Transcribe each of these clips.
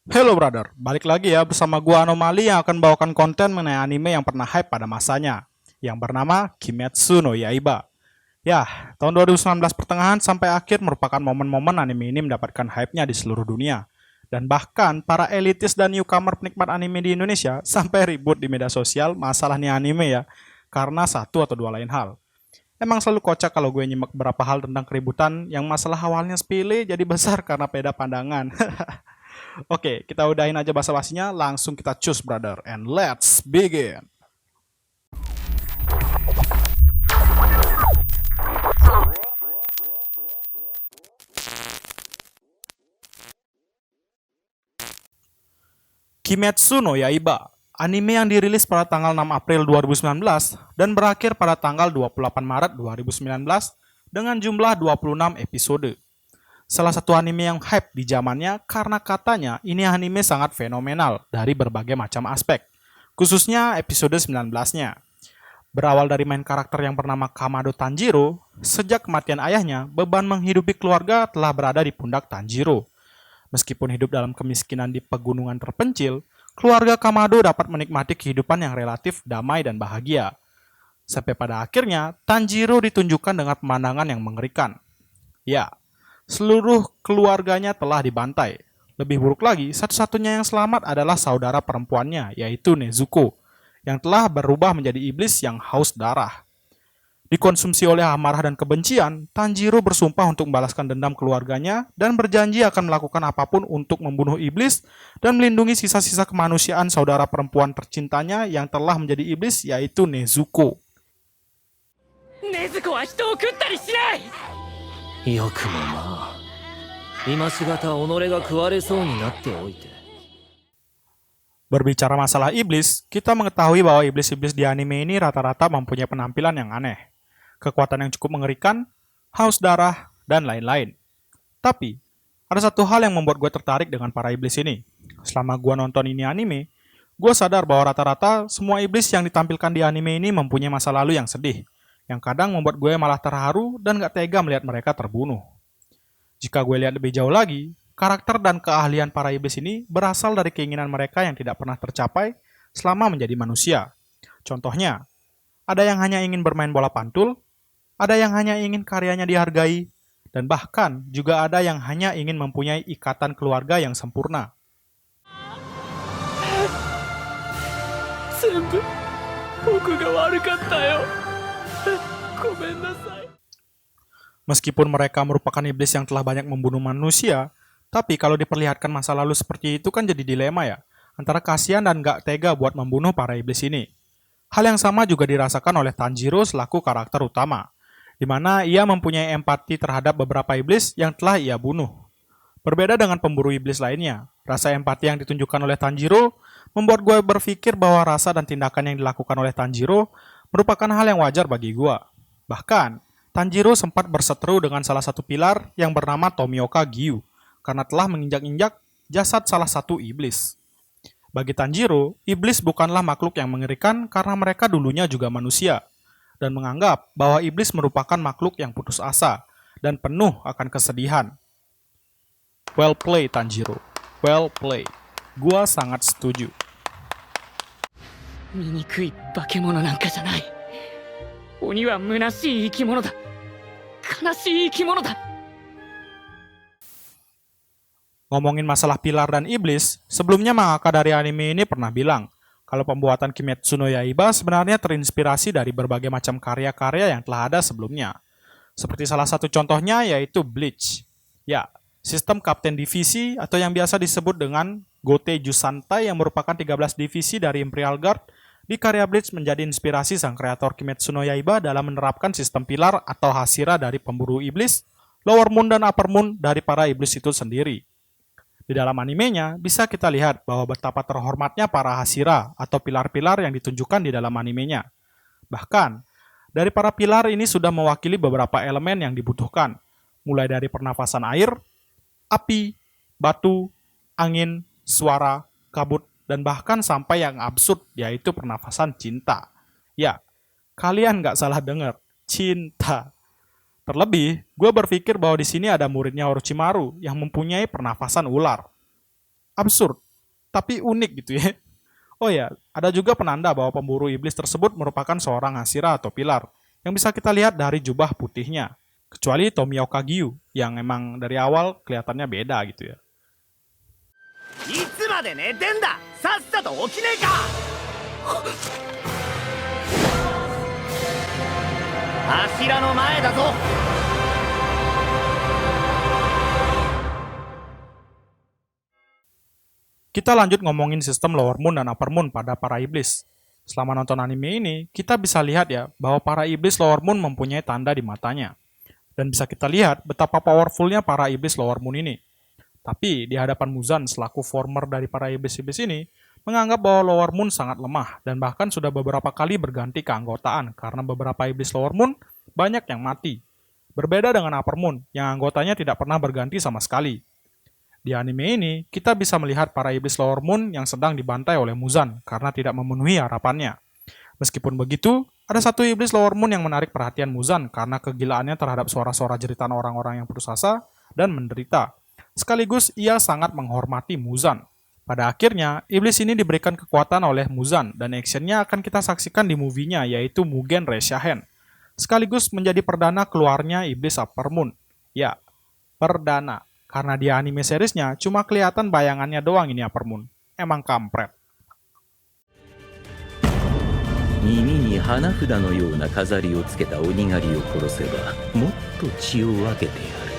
Hello brother, balik lagi ya bersama gua Anomali yang akan bawakan konten mengenai anime yang pernah hype pada masanya, yang bernama Kimetsu no Yaiba. Ya, tahun 2019 pertengahan sampai akhir merupakan momen-momen anime ini mendapatkan hype-nya di seluruh dunia. Dan bahkan para elitis dan newcomer penikmat anime di Indonesia sampai ribut di media sosial masalah nih anime ya, karena satu atau dua lain hal. Emang selalu kocak kalau gue nyimak beberapa hal tentang keributan yang masalah awalnya sepele jadi besar karena beda pandangan. Oke, kita udahin aja basa-basinya, langsung kita cus brother, and let's begin. Kimetsu no Yaiba, anime yang dirilis pada tanggal 6 April 2019 dan berakhir pada tanggal 28 Maret 2019 dengan jumlah 26 episode. Salah satu anime yang hype di zamannya karena katanya ini anime sangat fenomenal dari berbagai macam aspek, khususnya episode 19-nya. Berawal dari main karakter yang bernama Kamado Tanjiro, sejak kematian ayahnya, beban menghidupi keluarga telah berada di pundak Tanjiro. Meskipun hidup dalam kemiskinan di pegunungan terpencil, keluarga Kamado dapat menikmati kehidupan yang relatif damai dan bahagia. Sampai pada akhirnya, Tanjiro ditunjukkan dengan pemandangan yang mengerikan. Ya, seluruh keluarganya telah dibantai. Lebih buruk lagi, satu-satunya yang selamat adalah saudara perempuannya, yaitu Nezuko, yang telah berubah menjadi iblis yang haus darah. Dikonsumsi oleh amarah dan kebencian, Tanjiro bersumpah untuk membalaskan dendam keluarganya dan berjanji akan melakukan apapun untuk membunuh iblis dan melindungi sisa-sisa kemanusiaan saudara perempuan tercintanya yang telah menjadi iblis, yaitu Nezuko. 禰豆子は人を食ったりしない。よくもまあ今しがた己が食われそうになっておいて。 Berbicara masalah iblis, kita mengetahui bahwa iblis-iblis di anime ini rata-rata mempunyai penampilan yang aneh, kekuatan yang cukup mengerikan, haus darah, dan lain-lain. Tapi, ada satu hal yang membuat gue tertarik dengan para iblis ini. Selama gue nonton ini anime, gue sadar bahwa rata-rata semua iblis yang ditampilkan di anime ini mempunyai masa lalu yang sedih, yang kadang membuat gue malah terharu dan gak tega melihat mereka terbunuh. Jika gue lihat lebih jauh lagi, karakter dan keahlian para iblis ini berasal dari keinginan mereka yang tidak pernah tercapai selama menjadi manusia. Contohnya, ada yang hanya ingin bermain bola pantul, ada yang hanya ingin karyanya dihargai, dan bahkan juga ada yang hanya ingin mempunyai ikatan keluarga yang sempurna. 全部僕が悪かったよ。ごめんなさい。 Meskipun mereka merupakan iblis yang telah banyak membunuh manusia, tapi kalau diperlihatkan masa lalu seperti itu kan jadi dilema ya, antara kasihan dan gak tega buat membunuh para iblis ini. Hal yang sama juga dirasakan oleh Tanjiro selaku karakter utama, di mana ia mempunyai empati terhadap beberapa iblis yang telah ia bunuh. Berbeda dengan pemburu iblis lainnya, rasa empati yang ditunjukkan oleh Tanjiro membuat gue berpikir bahwa rasa dan tindakan yang dilakukan oleh Tanjiro merupakan hal yang wajar bagi gue. Bahkan, Tanjiro sempat berseteru dengan salah satu pilar yang bernama Tomioka Gyu, karena telah menginjak-injak jasad salah satu iblis. Bagi Tanjiro, iblis bukanlah makhluk yang mengerikan karena mereka dulunya juga manusia, dan menganggap bahwa iblis merupakan makhluk yang putus asa dan penuh akan kesedihan. Well play Tanjiro, well play. Gua sangat setuju. 醜い化け物なんかじゃない。鬼は虚しい生き物だ。悲しい生き物だ。 Ngomongin masalah pilar dan iblis, sebelumnya mangaka dari anime ini pernah bilang kalau pembuatan Kimetsu no Yaiba sebenarnya terinspirasi dari berbagai macam karya-karya yang telah ada sebelumnya. Seperti salah satu contohnya yaitu Bleach. Ya, sistem Kapten Divisi atau yang biasa disebut dengan Gote Jusantai yang merupakan 13 divisi dari Imperial Guard di karya Bleach menjadi inspirasi sang kreator Kimetsu no Yaiba dalam menerapkan sistem pilar atau Hashira dari pemburu iblis, Lower Moon dan Upper Moon dari para iblis itu sendiri. Di dalam animenya, bisa kita lihat bahwa betapa terhormatnya para Hashira atau pilar-pilar yang ditunjukkan di dalam animenya. Bahkan, dari para pilar ini sudah mewakili beberapa elemen yang dibutuhkan, mulai dari pernafasan air, api, batu, angin, suara, kabut, dan bahkan sampai yang absurd, yaitu pernafasan cinta. Ya, kalian nggak salah dengar, cinta. Terlebih, gue berpikir bahwa di sini ada muridnya Orochimaru yang mempunyai pernafasan ular. absurd, tapi unik gitu ya. Oh ya, ada juga penanda bahwa pemburu iblis tersebut merupakan seorang Hashira atau pilar, yang bisa kita lihat dari jubah putihnya. Kecuali Tomioka Gyu, yang emang dari awal kelihatannya beda gitu ya. いつまで寝てんだ、さっさと起きねえか。柱の前だぞ。 Kita lanjut ngomongin sistem Lower Moon dan Upper Moon pada para iblis. Selama nonton anime ini, kita bisa lihat ya bahwa para iblis Lower Moon mempunyai tanda di matanya. Dan bisa kita lihat betapa powerfulnya para iblis Lower Moon ini. Tapi di hadapan Muzan selaku former dari para iblis-iblis ini, menganggap bahwa Lower Moon sangat lemah dan bahkan sudah beberapa kali berganti keanggotaan karena beberapa iblis Lower Moon banyak yang mati. Berbeda dengan Upper Moon yang anggotanya tidak pernah berganti sama sekali. Di anime ini, kita bisa melihat para iblis Lower Moon yang sedang dibantai oleh Muzan karena tidak memenuhi harapannya. Meskipun begitu, ada satu iblis Lower Moon yang menarik perhatian Muzan karena kegilaannya terhadap suara-suara jeritan orang-orang yang putus asa dan menderita. Sekaligus ia sangat menghormati Muzan. Pada akhirnya, iblis ini diberikan kekuatan oleh Muzan dan actionnya akan kita saksikan di movie-nya yaitu Mugen Reishahen. Sekaligus menjadi perdana keluarnya iblis Upper Moon. Ya, perdana. Karena di anime seriesnya cuma kelihatan bayangannya doang ini Upper Moon. Emang kampret. 耳に花札のような飾りをつけた鬼狩りを殺せばもっと血を分けてやる。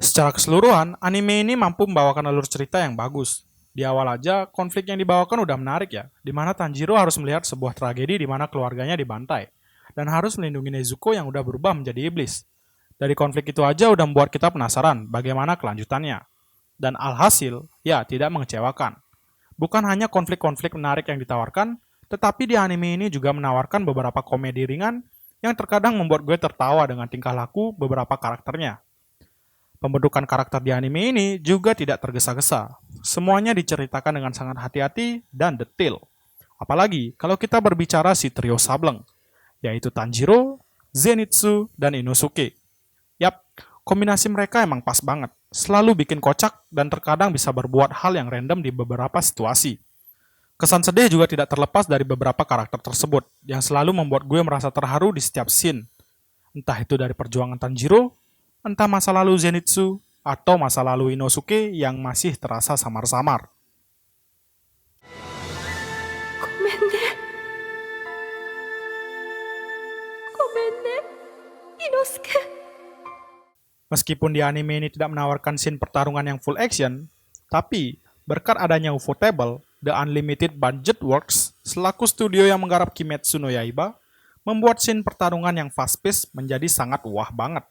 Secara keseluruhan, anime ini mampu membawakan alur cerita yang bagus. Di awal aja, konflik yang dibawakan udah menarik ya, di mana Tanjiro harus melihat sebuah tragedi di mana keluarganya dibantai, dan harus melindungi Nezuko yang udah berubah menjadi iblis. Dari konflik itu aja udah membuat kita penasaran bagaimana kelanjutannya. Dan alhasil, ya tidak mengecewakan. Bukan hanya konflik-konflik menarik yang ditawarkan, tetapi di anime ini juga menawarkan beberapa komedi ringan yang terkadang membuat gue tertawa dengan tingkah laku beberapa karakternya. Pembentukan karakter di anime ini juga tidak tergesa-gesa. Semuanya diceritakan dengan sangat hati-hati dan detail. Apalagi kalau kita berbicara si trio Sableng, yaitu Tanjiro, Zenitsu, dan Inosuke. Yap, kombinasi mereka emang pas banget. Selalu bikin kocak dan terkadang bisa berbuat hal yang random di beberapa situasi. Kesan sedih juga tidak terlepas dari beberapa karakter tersebut, yang selalu membuat gue merasa terharu di setiap scene. Entah itu dari perjuangan Tanjiro, entah masa lalu Zenitsu, atau masa lalu Inosuke yang masih terasa samar-samar. ごめんね。ごめんね、Inosuke. Meskipun di anime ini tidak menawarkan scene pertarungan yang full action, tapi berkat adanya Ufotable, The Unlimited Budget Works, selaku studio yang menggarap Kimetsu no Yaiba, membuat scene pertarungan yang fast-paced menjadi sangat wah banget.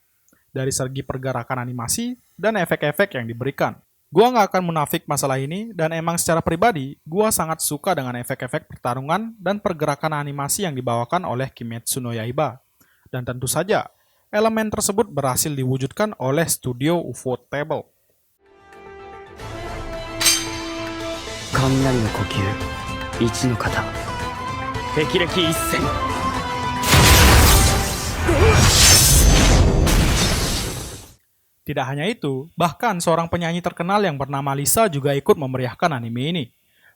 Dari segi pergerakan animasi dan efek-efek yang diberikan. Gua nggak akan munafik masalah ini, dan emang secara pribadi, gua sangat suka dengan efek-efek pertarungan dan pergerakan animasi yang dibawakan oleh Kimetsu no Yaiba. Dan tentu saja, elemen tersebut berhasil diwujudkan oleh studio Ufotable. 雷の呼吸一の型霹靂一閃 Tidak hanya itu, bahkan seorang penyanyi terkenal yang bernama Lisa juga ikut memeriahkan anime ini.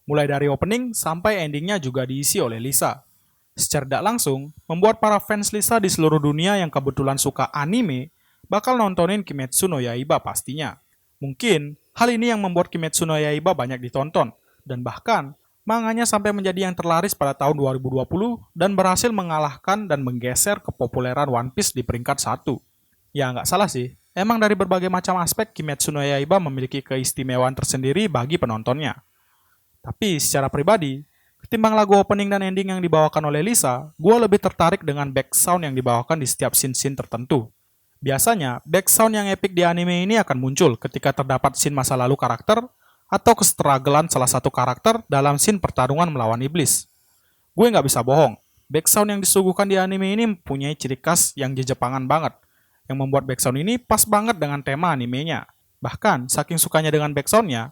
Mulai dari opening sampai endingnya juga diisi oleh Lisa. Secara tidak langsung, membuat para fans Lisa di seluruh dunia yang kebetulan suka anime bakal nontonin Kimetsu no Yaiba pastinya. Mungkin hal ini yang membuat Kimetsu no Yaiba banyak ditonton, dan bahkan manganya sampai menjadi yang terlaris pada tahun 2020 dan berhasil mengalahkan dan menggeser kepopuleran One Piece di peringkat 1. Ya nggak salah sih, emang dari berbagai macam aspek Kimetsu no Yaiba memiliki keistimewaan tersendiri bagi penontonnya. Tapi secara pribadi, ketimbang lagu opening dan ending yang dibawakan oleh Lisa, gue lebih tertarik dengan back sound yang dibawakan di setiap scene-scene tertentu. Biasanya, back sound yang epic di anime ini akan muncul ketika terdapat scene masa lalu karakter atau kestrugglean salah satu karakter dalam scene pertarungan melawan iblis. Gue nggak bisa bohong, back sound yang disuguhkan di anime ini mempunyai ciri khas yang Jepangan banget, yang membuat back sound ini pas banget dengan tema animenya. Bahkan, saking sukanya dengan back sound-nya,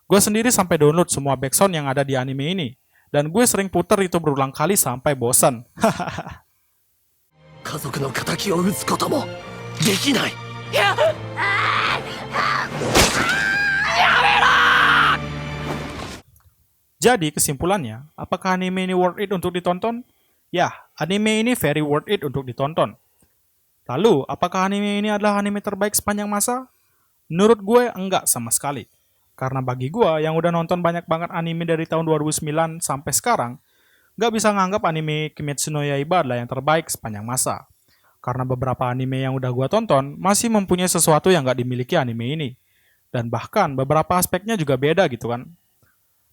gue sendiri sampai download semua back sound yang ada di anime ini. Dan gue sering puter itu berulang kali sampai bosan. 家族の仇を討つこともできない。いや、Jadi kesimpulannya, apakah anime ini worth it untuk ditonton? Ya, anime ini very worth it untuk ditonton. Lalu, apakah anime ini adalah anime terbaik sepanjang masa? Menurut gue, enggak sama sekali. Karena bagi gue, yang udah nonton banyak banget anime dari tahun 2009 sampai sekarang, nggak bisa nganggap anime Kimetsu no Yaiba adalah yang terbaik sepanjang masa. Karena beberapa anime yang udah gue tonton, masih mempunyai sesuatu yang nggak dimiliki anime ini. Dan bahkan, beberapa aspeknya juga beda gitu kan.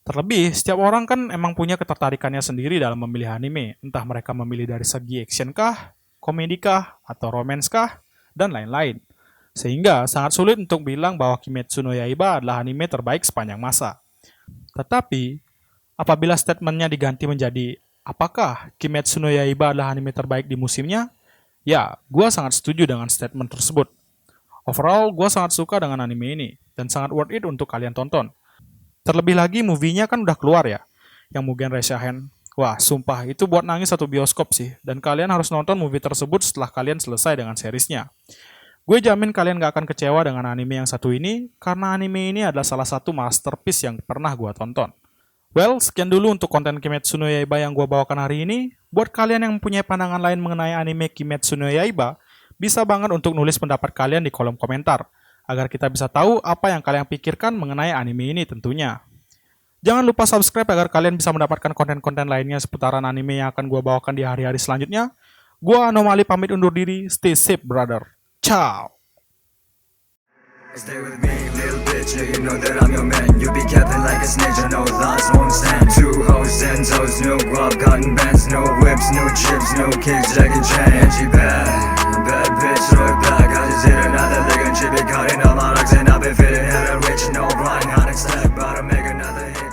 Terlebih, setiap orang kan emang punya ketertarikannya sendiri dalam memilih anime. Entah mereka memilih dari segi action kah, komedi kah, atau romance kah, dan lain-lain. Sehingga sangat sulit untuk bilang bahwa Kimetsu no Yaiba adalah anime terbaik sepanjang masa. Tetapi, apabila statementnya diganti menjadi, apakah Kimetsu no Yaiba adalah anime terbaik di musimnya? Ya, gue sangat setuju dengan statement tersebut. Overall, gue sangat suka dengan anime ini, dan sangat worth it untuk kalian tonton. Terlebih lagi movie-nya kan udah keluar ya, yang Mugen Reishahen. Wah, sumpah, itu buat nangis satu bioskop sih, dan kalian harus nonton movie tersebut setelah kalian selesai dengan seriesnya. Gue jamin kalian gak akan kecewa dengan anime yang satu ini, karena anime ini adalah salah satu masterpiece yang pernah gue tonton. Well, sekian dulu untuk konten Kimetsu no Yaiba yang gue bawakan hari ini. Buat kalian yang mempunyai pandangan lain mengenai anime Kimetsu no Yaiba, bisa banget untuk nulis pendapat kalian di kolom komentar, agar kita bisa tahu apa yang kalian pikirkan mengenai anime ini tentunya. Jangan lupa subscribe agar kalian bisa mendapatkan konten-konten lainnya seputaran anime yang akan gue bawakan di hari-hari selanjutnya. Gua Anomali pamit undur diri, stay safe brother. Ciao! Stay with me, little bitch, yeah, you know that I'm your man. You be capping like a snitch, I know lies won't stand. 2 hoes and toes, no guap, cotton bands, no whips, no chips, no kicks, Jackie Chan. And she bad bitch, throw it back. I just hit another lick and she be cutting all my rocks. And I've been feeling hella rich, no grind, hot stack, about to make another hit.